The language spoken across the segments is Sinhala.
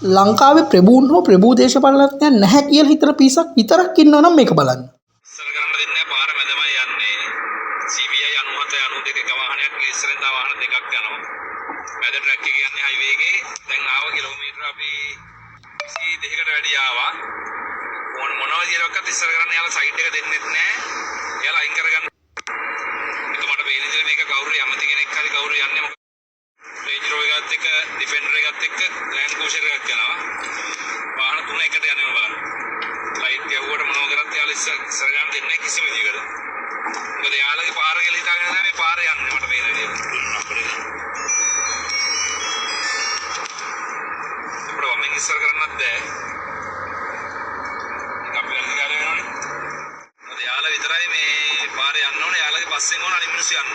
ලංකාවේ ප්‍රභූන් හෝ ප්‍රභූ දේශපාලනඥයන් නැහැ කියලා හිතන පිරිසක් විතරක් ඉන්නවා නම් මේක බලන්න. ඉස්සර කරන්න දෙන්නේ නැහැ පාර මැදමයි යන්නේ. CBI 97 92 එක වාහනයක් ඉස්සරෙන් තව වාහන දෙකක් යනවා. මැද ට්‍රැක් එක යන්නේ හයිවේ එකේ. දැන් ආව කිලෝමීටර අපි 22කට වැඩි ආවා. මොනවා විදියටවත් ඉස්සර කරන්න යාලා සයිඩ් එක දෙන්නෙත් නැහැ. යාලා අයින් කරගන්න. මට පේන විදිහට මේක කවුරු යමති කෙනෙක් හරි කවුරු යන්නේ මොකද? රේන්ජ් රෝවර් එකත් එක්ක ඩිෆෙන්ඩර් එකත් එක්ක ලෑන්ඩ් ක්‍රූසර් එකක් යනවා. වාහන තුන එකට යනවා බලන්න. ලයිට් ගැහුවට මොනව කරත් යාලා ඉස්සර ගන්න දෙන්නේ නැහැ කිසිම විදිහකට. මොකද යාළගේ පාර කියලා හිතාගෙන තමයි මේ පාර යන්නේ මට පේන විදිහට. අපිට වමෙන් ඉස්සර කරන්නත් බෑ. ඒක අපි ගන්න කාලේ වෙනවනේ. මොකද යාළා විතරයි මේ පාරේ යන්න ඕනේ. යාළගේ පස්සෙන් ඕන අනිත් මිනිස්සු යන්න.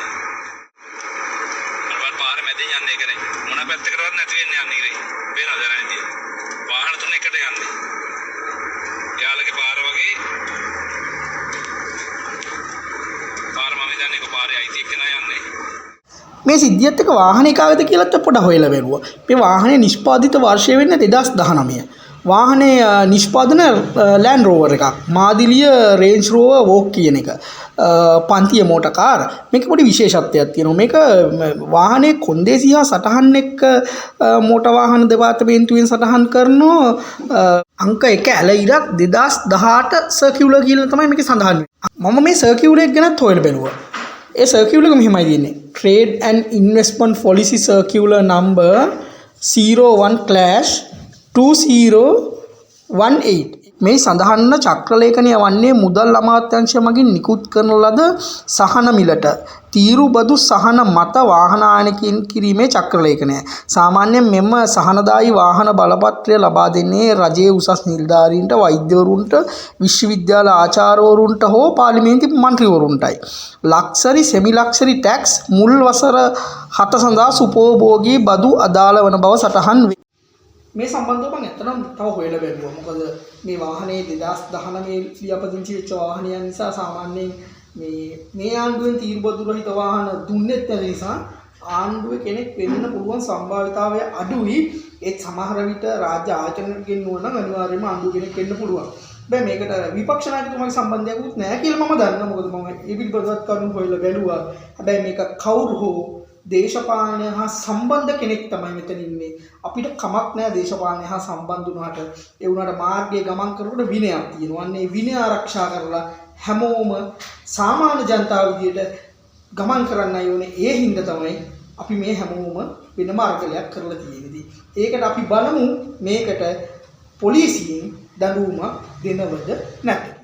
පාර මැදින් යන්නේ ඒක නේ. මොන පැත්තකටවත් නැති වෙන්නේ යන්නේ ඉතින්. පේනවද නැන්නේ? වාහන තුන එකට යන්නේ. යාළගේ පාර වගේ පාර මම දන්නේ කොපාරේ අයිති එක්ක නෑ යන්නේ. මේ සිද්ධියත් එක්ක වාහනේ කාවේද කියලාත් පොඩ්ඩක් හොයලා බැලුවා. මේ වාහනේ නිෂ්පාදිත වර්ෂය වෙන්නේ 2019. වාහනේ නිෂ්පාදන ලෑන්ඩ් රෝවර් එකක්. මාදිලිය රේන්ජ් රෝවර් වෝක් කියන එක. පන්තිය මෝටර් කාර්. මේක පොඩි විශේෂත්වයක් තියෙනවා. මේක වාහනේ කොන්දේසි හා සටහන් එක්ක මෝටර් වාහන දෙපාර්තමේන්තුවෙන් සටහන් කරනවා අංක 1 ඇල ඉරක් 2018 සර්කියුලර් කියලා තමයි මේකේ සඳහන් වෙන්නේ. මම මේ සර්කියුලර් එක ගැනත් හොයලා බැලුවා. ඒ සර්කියුලර් එක මෙහෙමයි තියෙන්නේ. Trade and Investment Policy Circular number 01/2018 මේ සඳහන් චක්‍රලේඛනය වන්නේ මුදල් අමාත්‍යාංශය මගින් නිකුත් කරන ලද සහන මිලට තීරු බදු සහන මත වාහන ආයනකින් කිරීමේ චක්‍රලේඛනය. සාමාන්‍යයෙන් මෙම සහනදායි වාහන බලපත්‍රය ලබා දෙන්නේ රජයේ උසස් නිලධාරීන්ට, වෛද්‍යවරුන්ට, විශ්වවිද්‍යාල ආචාර්යවරුන්ට හෝ පාර්ලිමේන්තු මන්ත්‍රීවරුන්ටයි. ලක්සරි සෙමි ලක්සරි ටැක්ස් මුල් වසර 7 සඳහා සුපෝභෝගී බදු අදාළ වන බව සටහන් වේ. මේ සම්බන්ධව මම ඇත්තටම තව හොයලා බැලුවා. මොකද මේ වාහනේ 2019 ලියාපදිංචි වෙච්ච වාහනයන් නිසා සාමාන්‍යයෙන් මේ ආණ්ඩුවෙන් තීරුබදු රහිත වාහන දුන්නෙත් නැති නිසා ආණ්ඩුවේ කෙනෙක් වෙන්න පුළුවන් සම්භාවිතාවය අඩුයි. ඒත් සමහර විට රාජ්‍ය ආයතනයකින් ගෙන්නුවා නම් අනිවාර්යයෙන්ම ආණ්ඩුව කෙනෙක් වෙන්න පුළුවන්. හැබැයි මේකට විපක්ෂ නායකතුමාගේ සම්බන්ධයක්වත් නැහැ කියලා මම දන්නවා. මොකද මම ඒ පිළිබඳවත් කරුණු හොයලා බැලුවා. හැබැයි මේක කවුරු හෝ දේශපාලනය හා සම්බන්ධ කෙනෙක් තමයි මෙතන ඉන්නේ. අපිට කමක් නැහැ දේශපාලනය හා සම්බන්ධ වුණාට. ඒ වුණාට මාර්ගයේ ගමන් කරනකොට විනයක් තියෙනවා. අන්න ඒ විනය ආරක්ෂා කරලා හැමෝම සාමාන්‍ය ජනතාව විදියට ගමන් කරන්නයි ඕනේ. ඒ හින්දා තමයි අපි මේ හැමෝම වෙන මාර්ගයක් කරලා තියෙන්නේ. ඒකට අපි බලමු මේකට පොලිසියෙන් දඬුවමක් දෙනවද නැත්නම්.